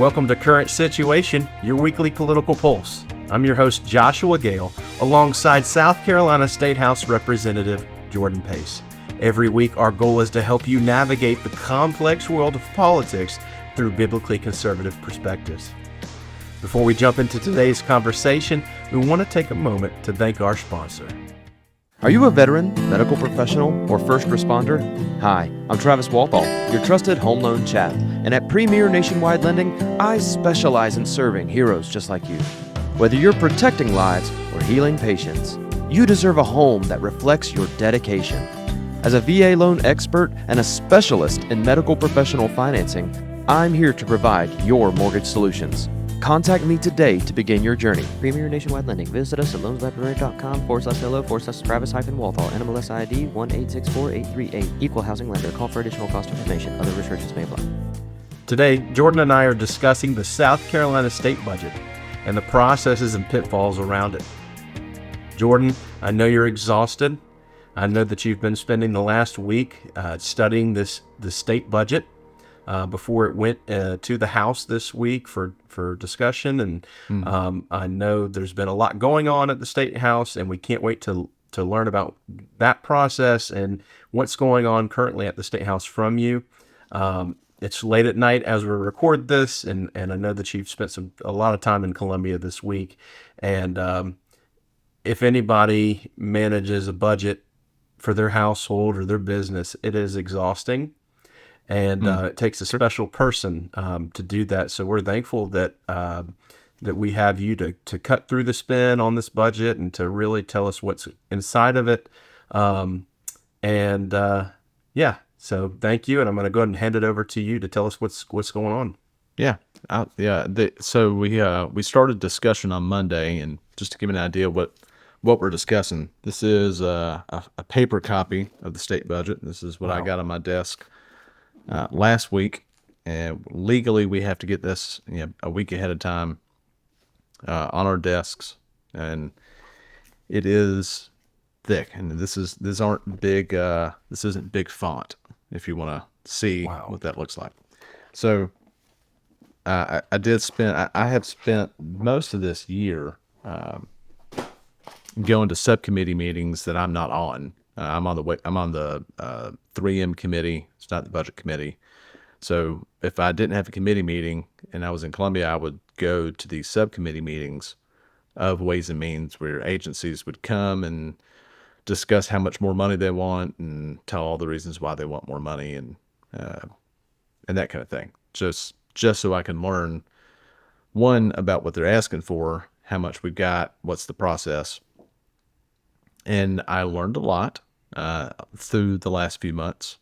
Welcome to Current Situation, your weekly political pulse. I'm your host, Joshua Gale, alongside South Carolina State House Representative Jordan Pace. Every week, our goal is to help you navigate the complex world of politics through biblically conservative perspectives. Before we jump into today's conversation, we want to take a moment to thank our sponsor. Are you a veteran, medical professional, or first responder? Hi, I'm Travis Walthall, your trusted home loan chap, and at Premier Nationwide Lending, I specialize in serving heroes just like you. Whether you're protecting lives or healing patients, you deserve a home that reflects your dedication. As a VA loan expert and a specialist in medical professional financing, I'm here to provide your mortgage solutions. Contact me today to begin your journey. Premier Nationwide Lending. Visit us at loanslibrary.com/LO/Travis-Walthall. NMLS ID 1864838. Equal housing lender. Call for additional cost information. Other restrictions may apply. Today, Jordan and I are discussing the South Carolina state budget and the processes and pitfalls around it. Jordan, I know you're exhausted. I know that you've been spending the last week studying the state budget before it went to the House this week for discussion. And I know there's been a lot going on at the State House, and we can't wait to learn about that process and what's going on currently at the State House from you. It's late at night as we record this, and I know that you've spent a lot of time in Columbia this week. And if anybody manages a budget for their household or their business, it is exhausting. And it takes a special person to do that. So we're thankful that we have you to cut through the spin on this budget and to really tell us what's inside of it. So thank you. And I'm going to go ahead and hand it over to you to tell us what's going on. So we started discussion on Monday, and just to give an idea what we're discussing, this is a paper copy of the state budget. This is what I got on my desk last week, and legally we have to get this a week ahead of time on our desks, and it is thick. And this isn't big font if you want to see what that looks like. So I have spent most of this year going to subcommittee meetings that I'm not on. I'm on the 3M committee. It's not the budget committee. So if I didn't have a committee meeting and I was in Columbia, I would go to these subcommittee meetings of Ways and Means, where agencies would come and discuss how much more money they want and tell all the reasons why they want more money and that kind of thing. Just so I can learn, one, about what they're asking for, how much we've got, what's the process. And I learned a lot through the last few months.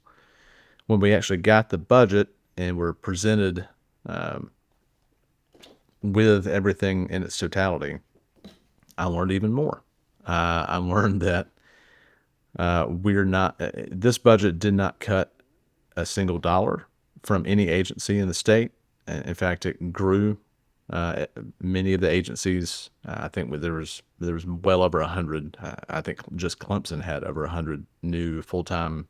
When we actually got the budget and were presented with everything in its totality, I learned even more. I learned that this budget did not cut a single dollar from any agency in the state. In fact, it grew. Many of the agencies, I think there was well over 100. I think just Clemson had over 100 new full-time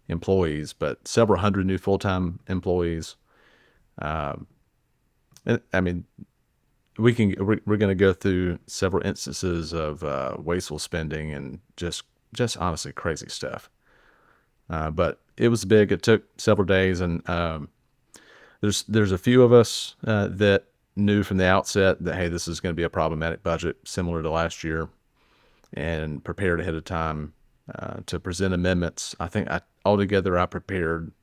employees, but several hundred new full-time employees. And I mean, we're going to go through several instances of wasteful spending and just honestly crazy stuff. But it was big. It took several days, and there's a few of us that knew from the outset that, hey, this is going to be a problematic budget similar to last year, and prepared ahead of time to present amendments. I think altogether I prepared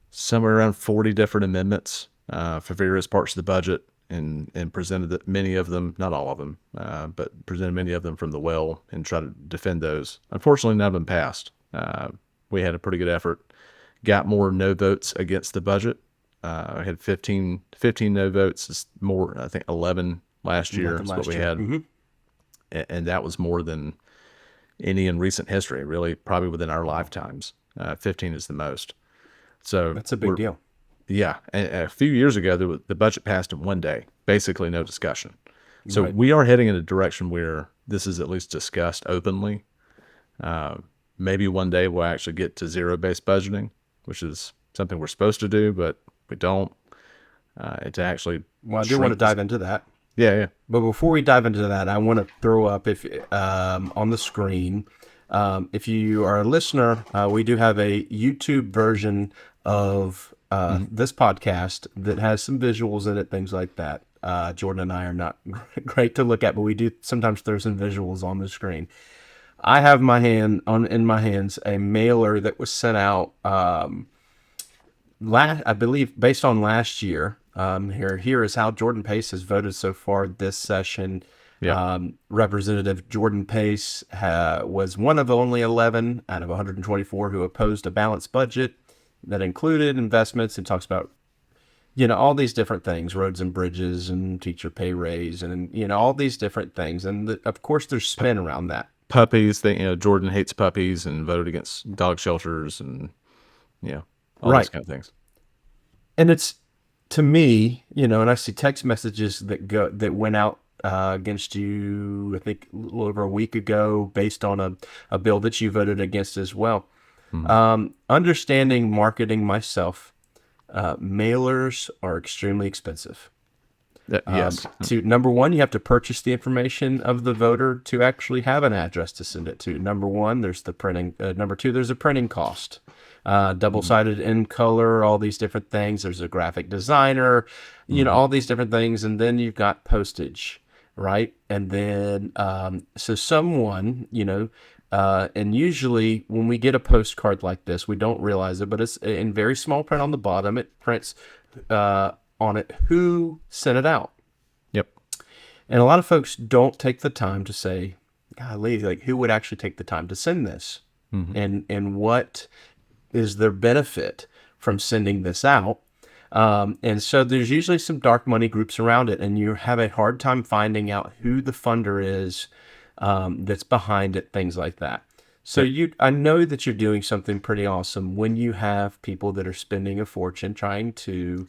somewhere around 40 different amendments for various parts of the budget, and presented many of them, not all of them, but presented many of them from the well and tried to defend those. Unfortunately, none of them passed. We had a pretty good effort, got more no votes against the budget. I had 15 no votes. It's more, I think 11 last year is what we had. Mm-hmm. And that was more than any in recent history, really, probably within our lifetimes. 15 is the most. So that's a big deal. Yeah. And a few years ago, the budget passed in one day, basically no discussion. So we are heading in a direction where this is at least discussed openly. Maybe one day we'll actually get to zero-based budgeting, which is something we're supposed to do, but we don't. to actually. Well, I do want to dive into that. Yeah, yeah. But before we dive into that, I want to throw up if on the screen. If you are a listener, we do have a YouTube version of this podcast that has some visuals in it, things like that. Jordan and I are not great to look at, but we do sometimes throw some visuals on the screen. I have in my hands a mailer that was sent out I believe based on last year. Here is how Jordan Pace has voted so far this session. Yeah. Representative Jordan Pace was one of only 11 out of 124 who opposed a balanced budget that included investments and talks about, all these different things, roads and bridges and teacher pay raise and, all these different things. And of course there's spin around that. Puppies, Jordan hates puppies and voted against dog shelters and, all Right. those kind of things. And it's, to me, and I see text messages that went out against you, I think a little over a week ago, based on a bill that you voted against as well. Understanding marketing myself, mailers are extremely expensive. Yes. Number one, you have to purchase the information of the voter to actually have an address to send it to. Number one, there's the printing. Number two, there's a printing cost. Double-sided in color, all these different things. There's a graphic designer, all these different things. And then you've got postage, right? And then, so someone, and usually when we get a postcard like this, we don't realize it, but it's in very small print on the bottom. It prints on it who sent it out. Yep. And a lot of folks don't take the time to say, golly, like who would actually take the time to send this? And what is their benefit from sending this out? And so there's usually some dark money groups around it, and you have a hard time finding out who the funder is that's behind it, things like that. So I know that you're doing something pretty awesome when you have people that are spending a fortune trying to,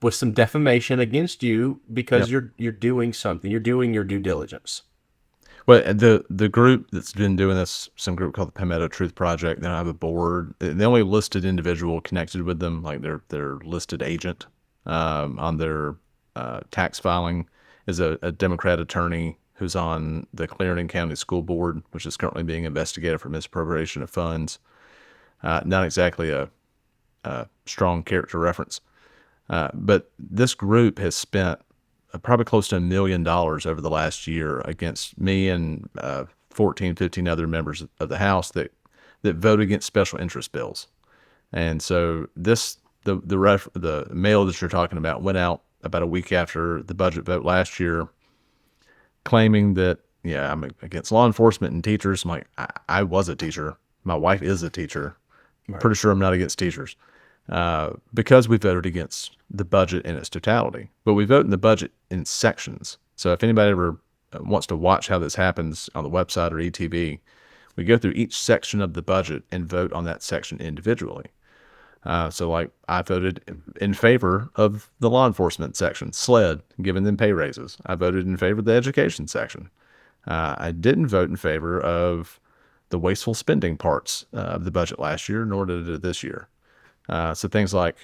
with some defamation against you because you're doing something, you're doing your due diligence. Well, the group that's been doing this, some group called the Palmetto Truth Project, they don't have a board. The only listed individual connected with them, like their listed agent on their tax filing, is a Democrat attorney who's on the Clarendon County School Board, which is currently being investigated for misappropriation of funds. Not exactly a strong character reference. But this group has spent probably close to $1 million over the last year against me and 14, 15 other members of the House that vote against special interest bills. And so the mail that you're talking about went out about a week after the budget vote last year, claiming that, I'm against law enforcement and teachers. I'm like, I was a teacher. My wife is a teacher. Right. Pretty sure I'm not against teachers. Because we voted against the budget in its totality, but we vote in the budget in sections. So if anybody ever wants to watch how this happens on the website or ETV, we go through each section of the budget and vote on that section individually. So like I voted in favor of the law enforcement section, SLED, giving them pay raises. I voted in favor of the education section. I didn't vote in favor of the wasteful spending parts of the budget last year, nor did it this year. So things like,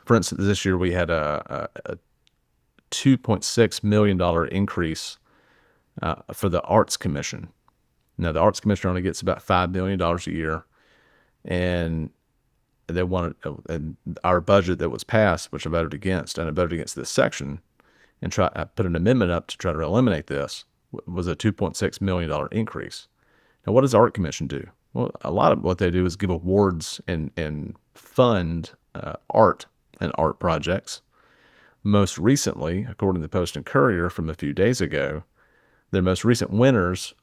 for instance, this year we had a $2.6 million increase for the Arts Commission. Now, the Arts Commission only gets about $5 million a year, and they wanted and our budget that was passed, which I voted against, and I voted against this section, and I put an amendment up to try to eliminate this, was a $2.6 million increase. Now, what does the Art Commission do? Well, a lot of what they do is give awards and fund art and art projects. Most recently, according to the Post and Courier from a few days ago, their most recent winners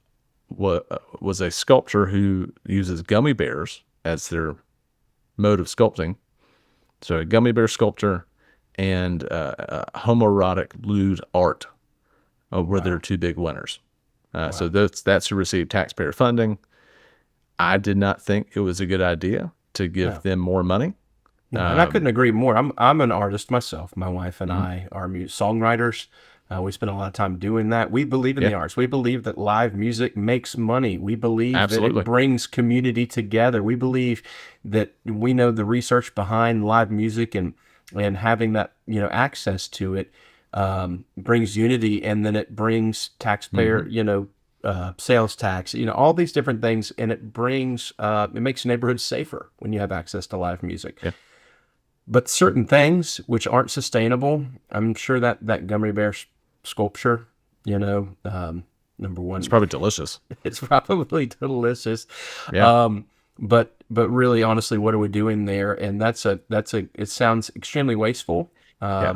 was a sculptor who uses gummy bears as their mode of sculpting. So a gummy bear sculptor and homoerotic lewd art were their two big winners. So that's who received taxpayer funding. I did not think it was a good idea to give them more money. No, and I couldn't agree more. I'm an artist myself. My wife and I are songwriters. We spend a lot of time doing that. We believe in the arts. We believe that live music makes money. We believe that it brings community together. We believe that we know the research behind live music and and having that, access to it, brings unity, and then it brings taxpayer, sales tax, all these different things, and it brings, it makes neighborhoods safer when you have access to live music. Yeah. But certain things which aren't sustainable, I'm sure that gummy bear sculpture, number one, It's probably delicious. it's probably delicious. Yeah. But really, honestly, what are we doing there? And it sounds extremely wasteful. Yeah.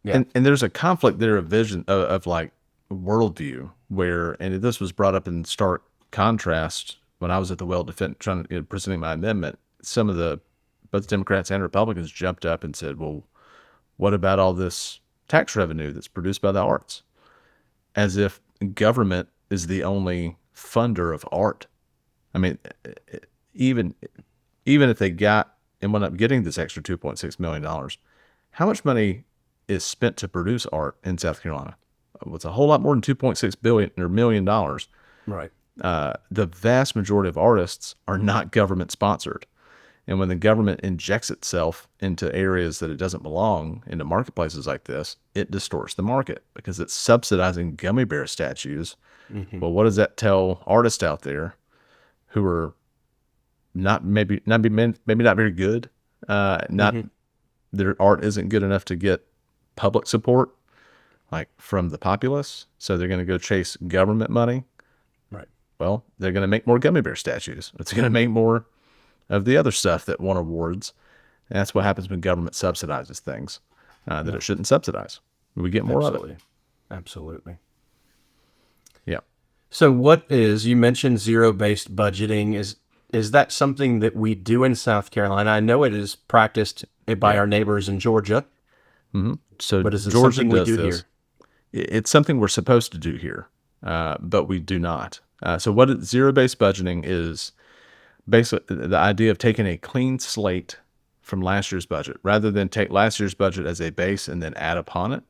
And there's a conflict there of vision of like worldview where, and this was brought up in stark contrast when I was at the well defense presenting my amendment. Some of both Democrats and Republicans jumped up and said, well, what about all this tax revenue that's produced by the arts? As if government is the only funder of art. I mean, even if they got and wound up getting this extra $2.6 million, how much money is spent to produce art in South Carolina? It's a whole lot more than $2.6 billion or $1 million. Right. The vast majority of artists are not government sponsored. And when the government injects itself into areas that it doesn't belong, into marketplaces like this, it distorts the market because it's subsidizing gummy bear statues. Mm-hmm. Well, what does that tell artists out there who are maybe not very good? Their art isn't good enough to get public support, like from the populace. So they're going to go chase government money. Right. Well, they're going to make more gummy bear statues. It's going to make more of the other stuff that won awards. And that's what happens when government subsidizes things that it shouldn't subsidize. We get more of it. Absolutely. Yeah. So you mentioned zero-based budgeting. Is that something that we do in South Carolina? I know it is practiced by our neighbors in Georgia. Mm-hmm. So but is it Georgia something we do this. here? It's something we're supposed to do here, but we do not. So what zero-based budgeting is, basically the idea of taking a clean slate from last year's budget, rather than take last year's budget as a base and then add upon it.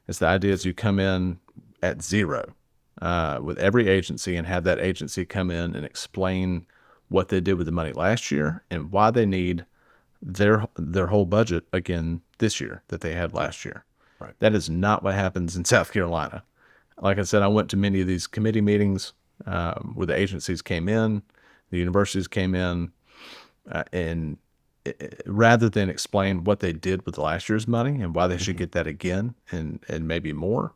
It's the idea is you come in at zero with every agency and have that agency come in and explain what they did with the money last year and why they need their whole budget again this year that they had last year. Right. That is not what happens in South Carolina. Like I said, I went to many of these committee meetings where the agencies came in, the universities came in, and rather than explain what they did with last year's money and why they should get that again and maybe more,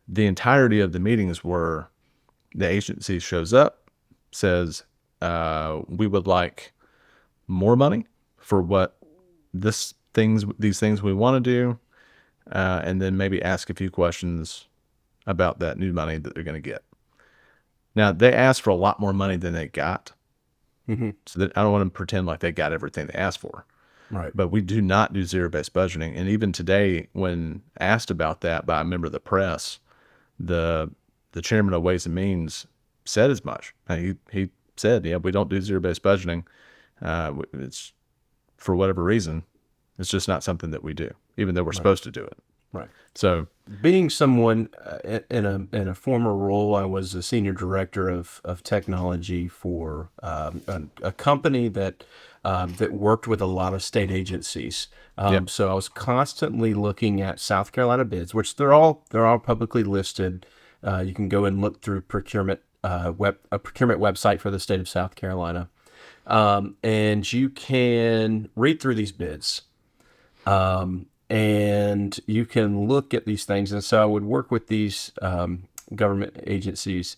the entirety of the meetings were the agency shows up, says, we would like more money for what these things we want to do, and then maybe ask a few questions about that new money that they're going to get. Now, they asked for a lot more money than they got. Mm-hmm. So that I don't want to pretend like they got everything they asked for. Right. But we do not do zero-based budgeting. And even today, when asked about that by a member of the press, the chairman of Ways and Means said as much. He said, yeah, we don't do zero-based budgeting. It's for whatever reason, it's just not something that we do, even though we're supposed to do it. Right. So being someone in a former role, I was a senior director of technology for a company that worked with a lot of state agencies. So I was constantly looking at South Carolina bids, which they're all publicly listed. You can go and look through a procurement website for the state of South Carolina, and you can read through these bids. And you can look at these things. And so I would work with these government agencies.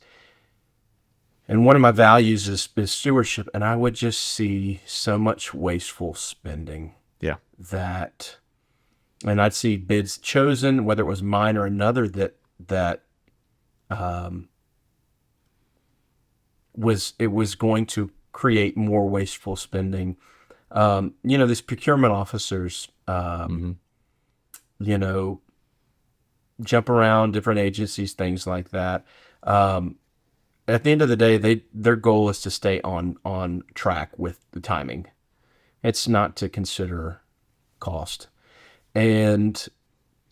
And one of my values is stewardship. And I would just see so much wasteful spending. Yeah. And I'd see bids chosen, whether it was mine or another, that was going to create more wasteful spending. These procurement officers, jump around different agencies, things like that. At the end of the day, their goal is to stay on track with the timing. It's not to consider cost. And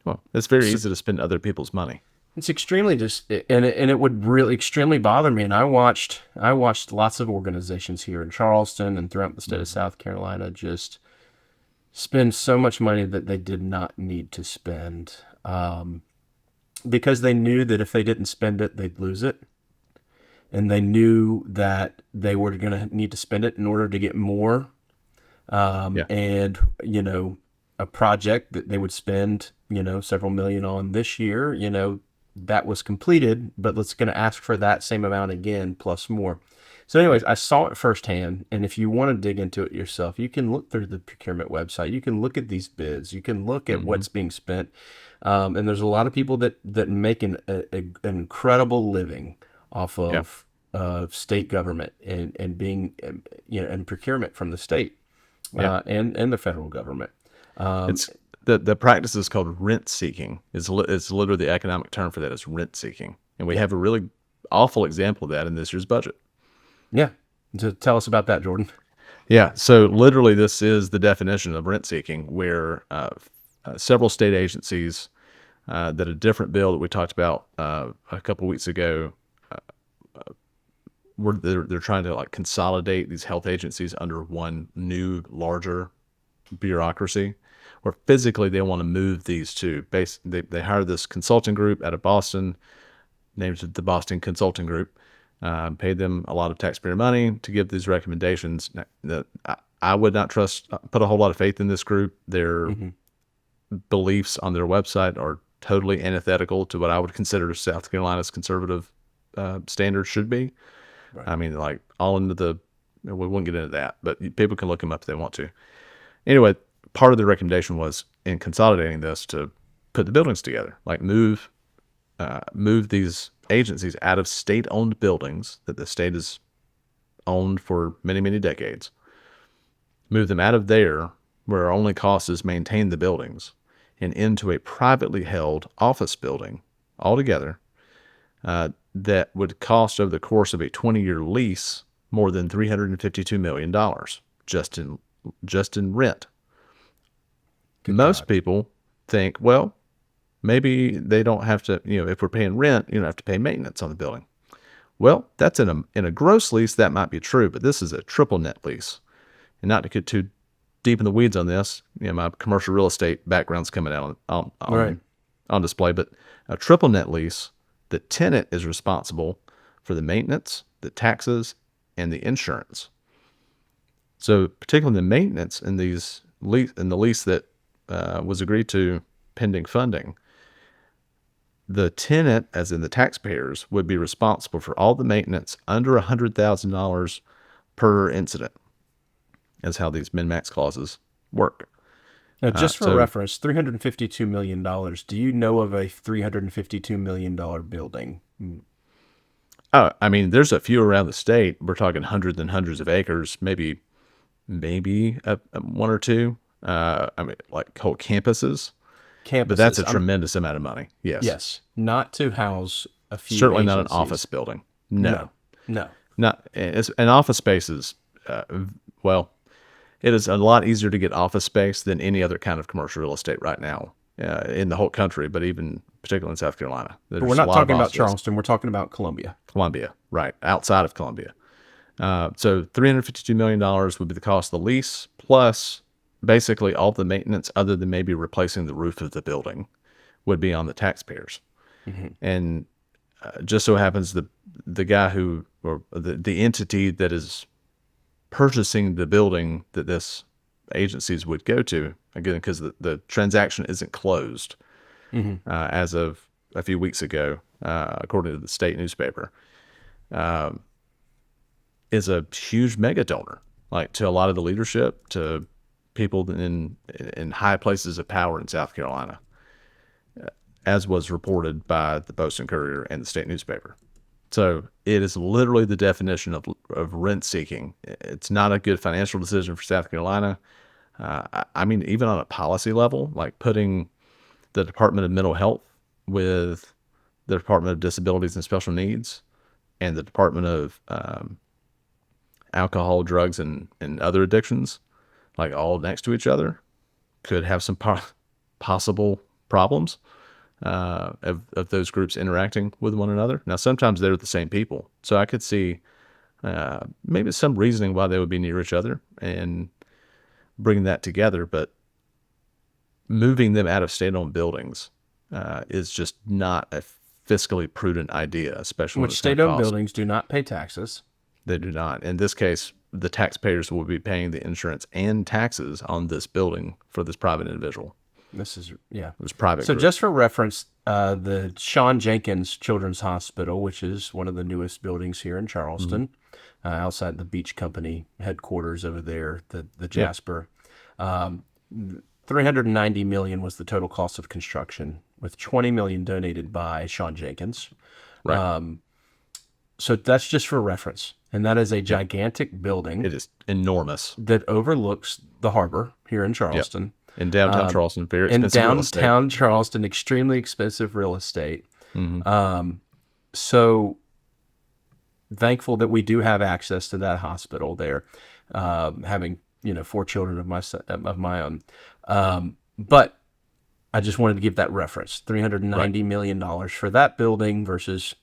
well, it's very easy to spend other people's money. It's extremely and it would really extremely bother me. And I watched lots of organizations here in Charleston and throughout the state of South Carolina just spend so much money that they did not need to spend, because they knew that if they didn't spend it, they'd lose it. And they knew that they were going to need to spend it in order to get more. Yeah. And, a project that they would spend, several million on this year, that was completed, but let's going to ask for that same amount again, plus more. So anyways, I saw it firsthand. And if you want to dig into it yourself, you can look through the procurement website. You can look at these bids. You can look at what's being spent. And there's a lot of people that make an incredible living off Yeah. of state government and being, and procurement from the state Yeah. and the federal government. It's the practice is called rent seeking. It's literally the economic term for that is rent seeking. And we have a really awful example of that in this year's budget. Yeah. So tell us about that, Jordan. Yeah. So literally this is the definition of rent seeking, where several state agencies that a different bill that we talked about a couple weeks ago, they're trying to like consolidate these health agencies under one new, larger bureaucracy, where physically they want to move these two. They hired this consulting group out of Boston, named the Boston Consulting Group, paid them a lot of taxpayer money to give these recommendations. I would not put a whole lot of faith in this group. Their beliefs on their website are totally antithetical to what I would consider South Carolina's conservative standards should be. Right. I mean, like all into we won't get into that, but people can look them up if they want to. Anyway, part of the recommendation was in consolidating this to put the buildings together, like move these agencies out of state-owned buildings that the state has owned for many, many decades, move them out of there where our only cost is maintain the buildings and into a privately held office building altogether that would cost over the course of a 20-year lease more than $352 million just in rent. Good Most God. people think, well, maybe they don't have to, if we're paying rent, you don't have to pay maintenance on the building. Well, that's in a gross lease, that might be true, but this is a triple net lease. And not to get too deep in the weeds on this, my commercial real estate background's coming out on display, but a triple net lease, the tenant is responsible for the maintenance, the taxes, and the insurance. So particularly the maintenance in the lease that was agreed to pending funding, the tenant, as in the taxpayers, would be responsible for all the maintenance under $100,000 per incident. Is how these min-max clauses work. Now, just for reference, $352 million. Do you know of a $352 million building? I mean, there's a few around the state. We're talking hundreds and hundreds of acres, maybe one or two. I mean, like whole campuses. But that's a tremendous amount of money. Yes. Yes. Not to house a few Certainly not an agencies. office building. No. No. It's an office space is, it is a lot easier to get office space than any other kind of commercial real estate right now in the whole country, but even particularly in South Carolina. But we're not talking about Charleston. We're talking about Columbia. Columbia, right, outside of Columbia. So $352 million would be the cost of the lease, plus basically all the maintenance other than maybe replacing the roof of the building would be on the taxpayers. Mm-hmm. And just so happens the guy or the entity that is purchasing the building that this agencies would go to, again, because the transaction isn't closed as of a few weeks ago, according to the state newspaper, is a huge mega donor, like to a lot of the leadership, to people in high places of power in South Carolina, as was reported by the Post-Courier and the state newspaper. So it is literally the definition of rent seeking. It's not a good financial decision for South Carolina. I mean, even on a policy level, like putting the Department of Mental Health with the Department of Disabilities and Special Needs and the Department of Alcohol, Drugs, and Other Addictions, like all next to each other, could have some possible problems of those groups interacting with one another. Now, sometimes they're the same people, so I could see maybe some reasoning why they would be near each other and bring that together. But moving them out of state-owned buildings is just not a fiscally prudent idea, especially when Which it's gonna state-owned cost. buildings do not pay taxes. They do not. In this case, the taxpayers will be paying the insurance and taxes on this building for this private individual, This is, yeah. this private So group. just for reference, the Sean Jenkins Children's Hospital, which is one of the newest buildings here in Charleston, outside the Beach Company headquarters over there, the Jasper, 390 million was the total cost of construction, with 20 million donated by Sean Jenkins. Right. So that's just for reference, and that is a gigantic building It is enormous. that overlooks the harbor here in Charleston. In downtown Charleston, very In expensive real estate. downtown Charleston, extremely expensive real estate. So thankful that we do have access to that hospital there, having 4 children of my own. But I just wanted to give that reference: $390 million for that building versus,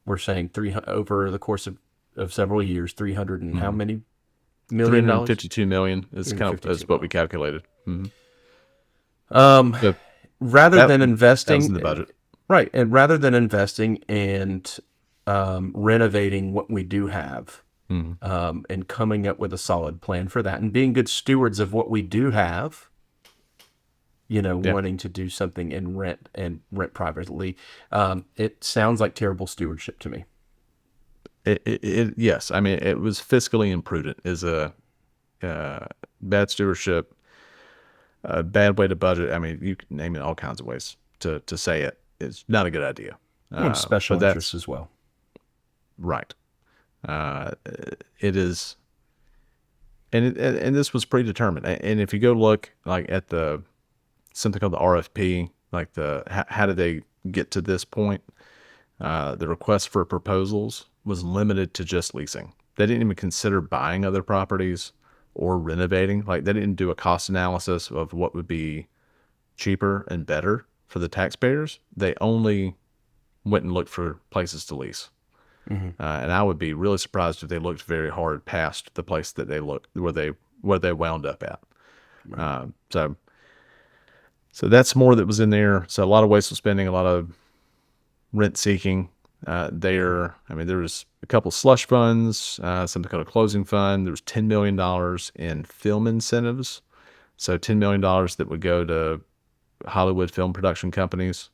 we're saying over the course of several years, 300 and how many million dollars? 352 million is kind of is what we calculated. So Rather than that investing was in the budget. right, and rather than investing and renovating what we do have, and coming up with a solid plan for that, and being good stewards of what we do have, wanting to do something and rent privately, it sounds like terrible stewardship to me. Yes, I mean it was fiscally imprudent. Is a bad stewardship, a bad way to budget. I mean, you can name it all kinds of ways to say it. It's not a good idea. And special but that's- interests as well. Right. It is, and this was predetermined. And if you go look like at something called the RFP, like how did they get to this point? The request for proposals was limited to just leasing. They didn't even consider buying other properties or renovating. Like they didn't do a cost analysis of what would be cheaper and better for the taxpayers. They only went and looked for places to lease. And I would be really surprised if they looked very hard past the place that they looked where they wound up at. So that's more that was in there. So a lot of wasteful spending, a lot of rent seeking there. I mean, there was a couple slush funds, something called a closing fund. There was $10 million in film incentives. So $10 million that would go to Hollywood film production companies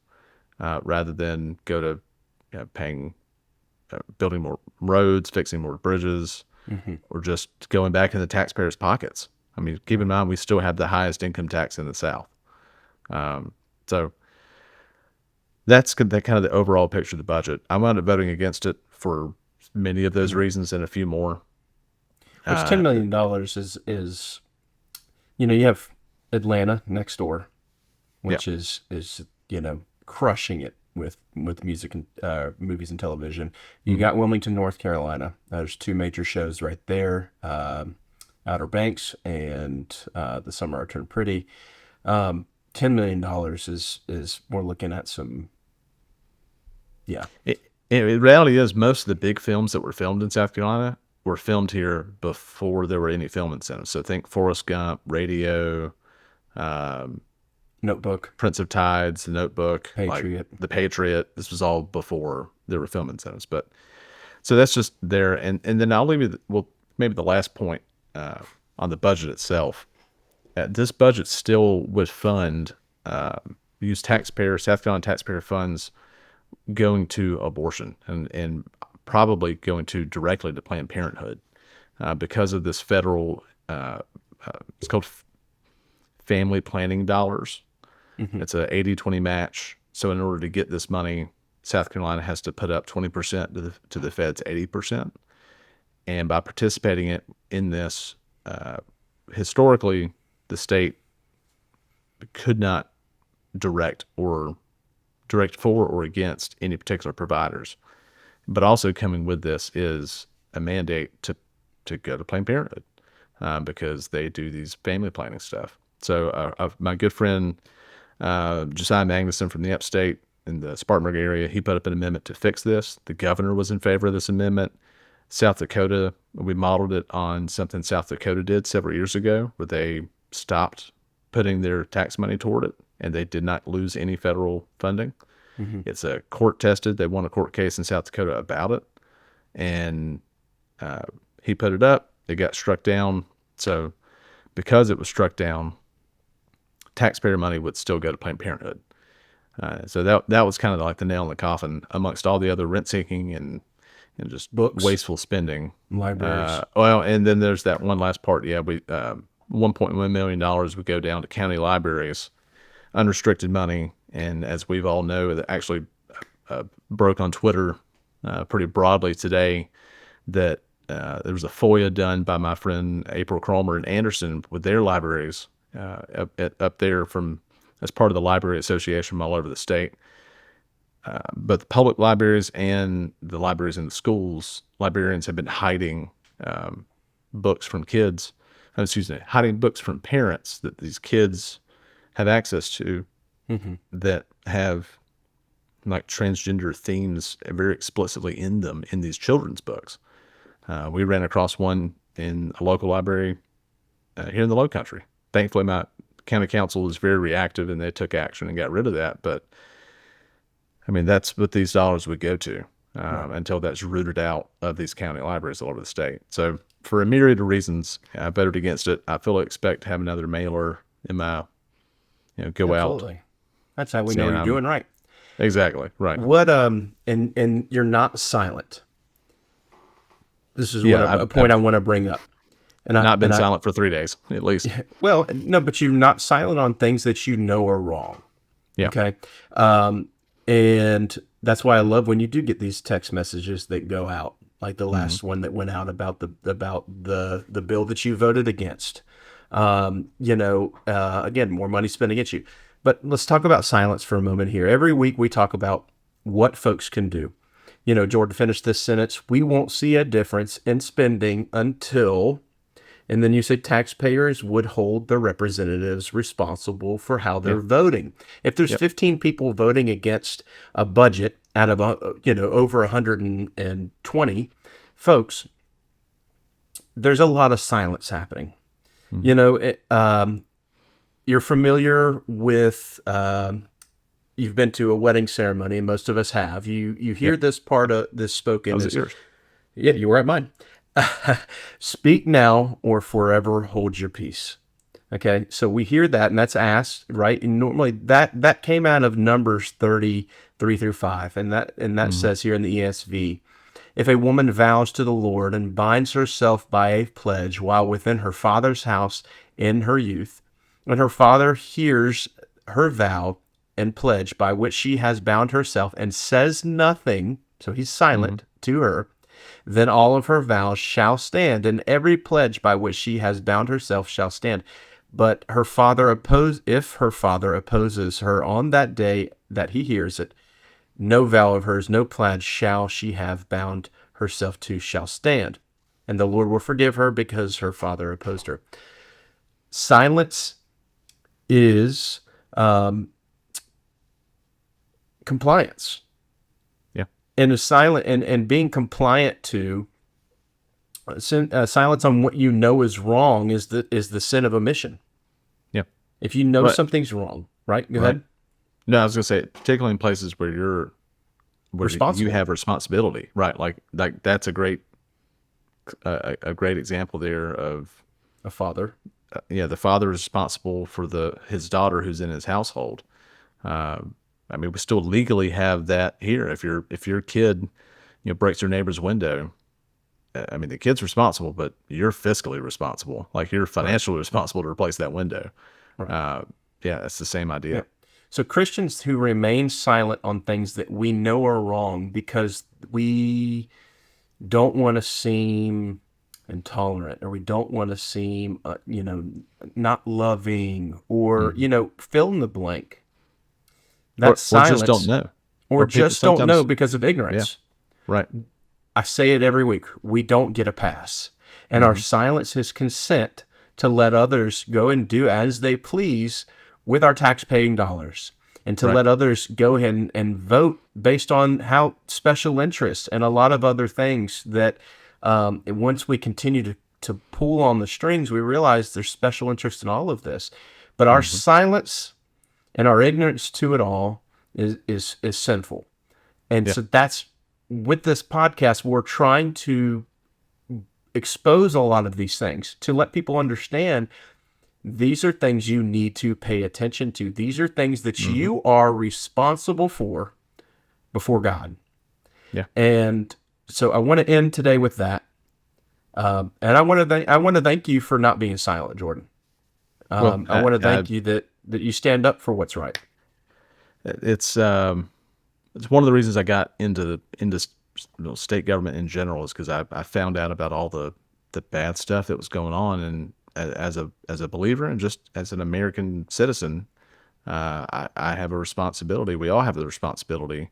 rather than go to paying, building more roads, fixing more bridges, or just going back in the taxpayers' pockets. I mean, keep in mind, we still have the highest income tax in the South. So that's kind of the overall picture of the budget. I wound up voting against it for many of those reasons and a few more. Which $10 million is you have Atlanta next door, which is crushing it with music and movies and television. You got Wilmington, North Carolina. There's 2 major shows right there, Outer Banks and The Summer I Turned Pretty. $10 million is we're looking at some. Yeah. In reality is most of the big films that were filmed in South Carolina were filmed here before there were any film incentives. So think Forrest Gump, Radio, Notebook, Prince of Tides, The Notebook, Patriot. The Patriot. This was all before there were film incentives. But so that's just there. And then I'll leave you, maybe the last point on the budget itself. This budget still would fund, use South Carolina taxpayer funds going to abortion and probably going to directly to Planned Parenthood because of this federal, it's called family planning dollars. It's a 80-20 match. So in order to get this money, South Carolina has to put up 20% to the Fed's 80%. And by participating in this, historically, the state could not direct for or against any particular providers. But also coming with this is a mandate to go to Planned Parenthood because they do these family planning stuff. So my good friend Josiah Magnuson from the upstate in the Spartanburg area, he put up an amendment to fix this. The governor was in favor of this amendment. South Dakota, we modeled it on something South Dakota did several years ago where they stopped putting their tax money toward it, and they did not lose any federal funding. It's a court tested. They won a court case in South Dakota about it, and he put it up. It got struck down. So because it was struck down, taxpayer money would still go to Planned Parenthood. So that was kind of like the nail in the coffin amongst all the other rent seeking and just Books. wasteful spending. Libraries. Well, and then there's that one last part. Yeah, we $1.1 million would go down to county libraries, unrestricted money. And as we've all know, it actually broke on Twitter pretty broadly today that there was a FOIA done by my friend April Cromer in Anderson with their libraries up there as part of the Library Association from all over the state. But the public libraries and the libraries in the schools, librarians have been hiding books from kids, hiding books from parents that these kids have access to that have like transgender themes very explicitly in them in these children's books. We ran across one in a local library here in the Low Country. Thankfully, my county council was very reactive and they took action and got rid of that. But I mean, that's what these dollars would go to until that's rooted out of these county libraries all over the state. So for a myriad of reasons, I voted against it. I fully expect to have another mailer in my, go Absolutely. out. That's how we know you're doing right. Exactly. Right. What and you're not silent. This is a point I want to bring up. And I've not been silent for 3 days, at least. Well, no, but you're not silent on things that you know are wrong. Yeah. Okay. And that's why I love when you do get these text messages that go out, like the last one that went out about the bill that you voted against. Again, more money spent against you. But let's talk about silence for a moment here. Every week we talk about what folks can do. Jordan, finish this sentence. We won't see a difference in spending until, and then you say taxpayers would hold their representatives responsible for how they're voting. If there's 15 people voting against a budget out of over 120 folks, there's a lot of silence happening. You're familiar with. You've been to a wedding ceremony, and most of us have. You hear this part of this spoken. Was it yours? Yeah, you were at mine. Speak now or forever hold your peace. Okay, so we hear that, and that's asked, right? And normally that came out of Numbers 30:3-5, and that says here in the ESV, if a woman vows to the Lord and binds herself by a pledge while within her father's house in her youth, and her father hears her vow and pledge by which she has bound herself and says nothing, so he's silent to her, then all of her vows shall stand, and every pledge by which she has bound herself shall stand. But if her father opposes her on that day that he hears it, no vow of hers, no pledge shall she have bound herself to shall stand, and the Lord will forgive her because her father opposed her. Silence is compliance. Yeah. And a silent and being compliant to silence on what you know is wrong is the sin of omission. Yeah. If you know something's wrong, right? Go ahead. No, I was gonna say, particularly in places where you have responsibility, right? Like that's a great example there of A father. The father is responsible for his daughter who's in his household. We still legally have that here. If your kid, breaks your neighbor's window, the kid's responsible, but you're fiscally responsible. Like you're financially responsible to replace that window. Right. It's the same idea. Yeah. So Christians who remain silent on things that we know are wrong because we don't want to seem intolerant, or we don't want to seem, not loving, or, fill in the blank. That's silence. Or just don't know. Or just don't know because of ignorance. Yeah. Right. I say it every week. We don't get a pass. And our silence is consent to let others go and do as they please with our tax-paying dollars, and to let others go ahead and vote based on how special interests and a lot of other things that once we continue to pull on the strings, we realize there's special interest in all of this. But our silence and our ignorance to it all is sinful. And so that's, with this podcast, we're trying to expose a lot of these things to let people understand these are things you need to pay attention to. These are things that you are responsible for before God. Yeah. And so I want to end today with that. And I want to thank you for not being silent, Jordan. Well, I want to thank you that you stand up for what's right. It's one of the reasons I got into state government in general, is because I found out about all the bad stuff that was going on, and as a believer and just as an American citizen, I have a responsibility. We all have the responsibility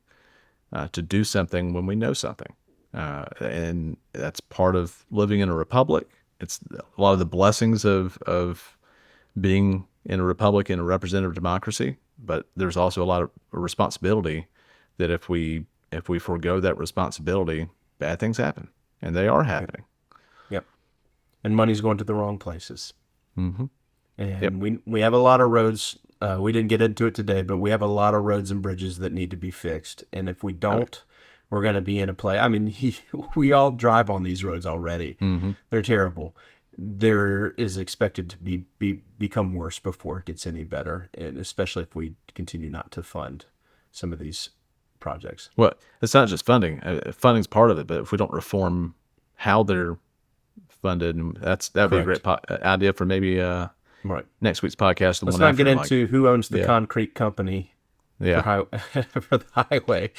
to do something when we know something, and that's part of living in a republic. It's a lot of the blessings of being in a republic, in a representative democracy, but there's also a lot of responsibility that if we forego that responsibility, bad things happen, and they are happening. Yep. And money's going to the wrong places. Mm-hmm. And we have a lot of roads. We didn't get into it today, but we have a lot of roads and bridges that need to be fixed. And if we don't, we're going to be in a place. I mean, we all drive on these roads already. They're terrible. There is expected to become worse before it gets any better, and especially if we continue not to fund some of these projects. Well, it's not just funding. Funding's part of it, but if we don't reform how they're funded, and that'd be a great idea for maybe next week's podcast. Let's not get into who owns the concrete company for the highway.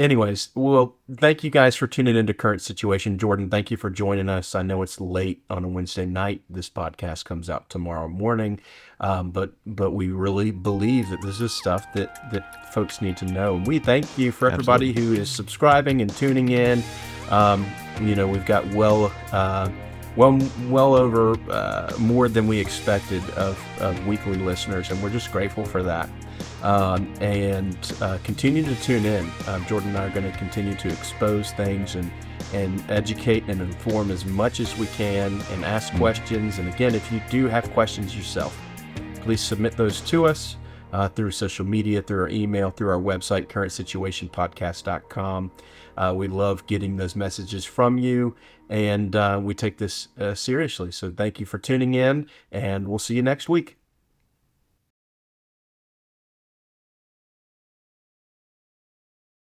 Anyways, well, thank you guys for tuning into Current Situation. Jordan, thank you for joining us. I know it's late on a Wednesday night. This podcast comes out tomorrow morning, but we really believe that this is stuff that folks need to know. We thank you for everybody who is subscribing and tuning in. We've got well over more than we expected of weekly listeners, and we're just grateful for that. And continue to tune in. Jordan and I are going to continue to expose things and educate and inform as much as we can, and ask questions. And again, if you do have questions yourself, please submit those to us through social media, through our email, through our website, currentsituationpodcast.com. We love getting those messages from you, and we take this seriously. So thank you for tuning in, and we'll see you next week.